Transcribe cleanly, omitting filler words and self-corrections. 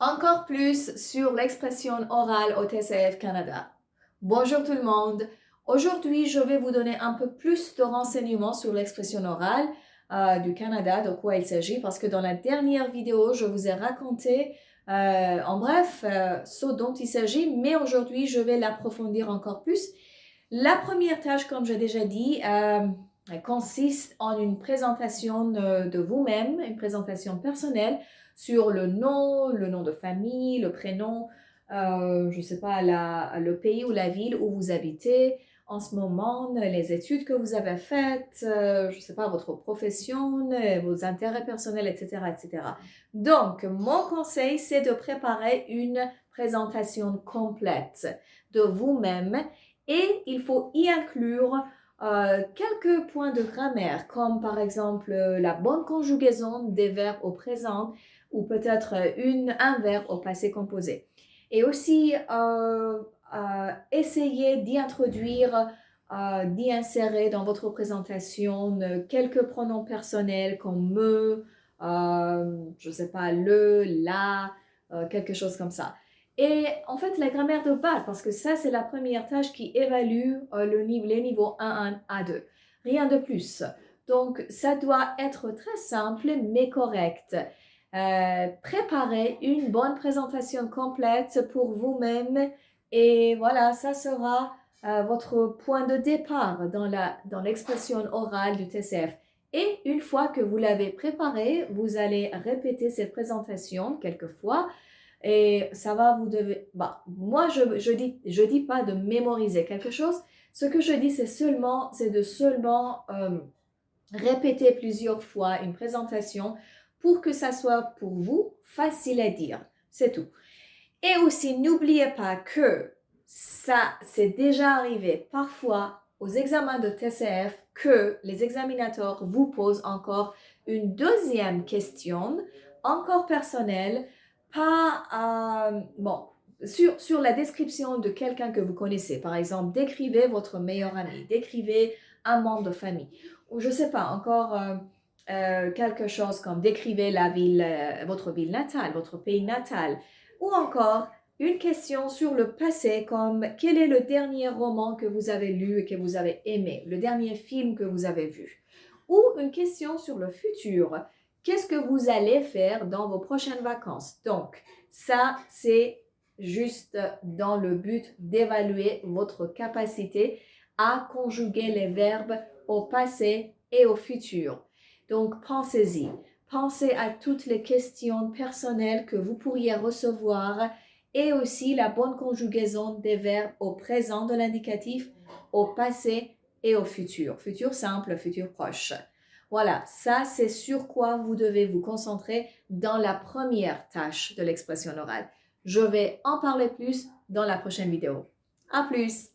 Encore plus sur l'expression orale au TCF Canada. Bonjour tout le monde. Aujourd'hui, je vais vous donner un peu plus de renseignements sur l'expression orale du Canada, de quoi il s'agit, parce que dans la dernière vidéo, je vous ai raconté en bref ce dont il s'agit, mais aujourd'hui, je vais l'approfondir encore plus. La première tâche, comme j'ai déjà dit, consiste en une présentation de vous-même, une présentation personnelle sur le nom de famille, le prénom, je ne sais pas, le pays ou la ville où vous habitez en ce moment, les études que vous avez faites, je ne sais pas, votre profession, vos intérêts personnels, etc., etc. Donc, mon conseil, c'est de préparer une présentation complète de vous-même et il faut y inclure quelques points de grammaire, comme par exemple la bonne conjugaison des verbes au présent ou peut-être un verbe au passé composé. Et aussi, essayez d'y introduire, d'y insérer dans votre présentation quelques pronoms personnels comme me, je ne sais pas, le, la, quelque chose comme ça. Et en fait, la grammaire de base, parce que ça, c'est la première tâche qui évalue les niveaux 1, 1, A2. Rien de plus. Donc, ça doit être très simple, mais correct. Préparez une bonne présentation complète pour vous-même et voilà, ça sera votre point de départ dans l'expression orale du TCF. Et une fois que vous l'avez préparée, vous allez répéter cette présentation quelques fois et ça va, vous devez... Bah, moi, je dis pas de mémoriser quelque chose. Ce que je dis, c'est de seulement répéter plusieurs fois une présentation pour que ça soit pour vous facile à dire. C'est tout. Et aussi, n'oubliez pas que ça, c'est déjà arrivé parfois aux examens de TCF que les examinateurs vous posent encore une deuxième question, encore personnelle, pas, sur la description de quelqu'un que vous connaissez. Par exemple, décrivez votre meilleur ami, décrivez un membre de famille. Ou je sais pas, encore quelque chose comme décrivez la ville, votre ville natale, votre pays natal. Ou encore, une question sur le passé comme quel est le dernier roman que vous avez lu et que vous avez aimé, le dernier film que vous avez vu. Ou une question sur le futur. Qu'est-ce que vous allez faire dans vos prochaines vacances? Donc, ça, c'est juste dans le but d'évaluer votre capacité à conjuguer les verbes au passé et au futur. Donc, pensez-y. Pensez à toutes les questions personnelles que vous pourriez recevoir et aussi la bonne conjugaison des verbes au présent de l'indicatif, au passé et au futur. Futur simple, futur proche. Voilà, ça c'est sur quoi vous devez vous concentrer dans la première tâche de l'expression orale. Je vais en parler plus dans la prochaine vidéo. À plus!